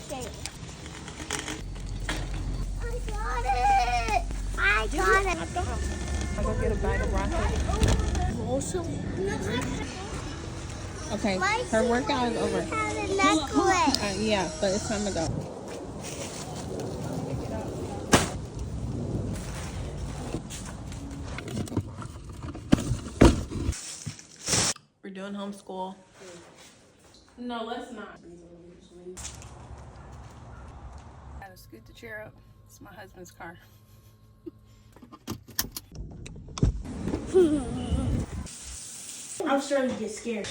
thing. I got it. I got it. I'll go get a bite of broccoli. Also, Okay, her workout is over. have a necklace. Yeah, but it's time to go. We're doing homeschool. No, let's not. Gotta scoot the chair up. It's my husband's car. I'm starting to get scared.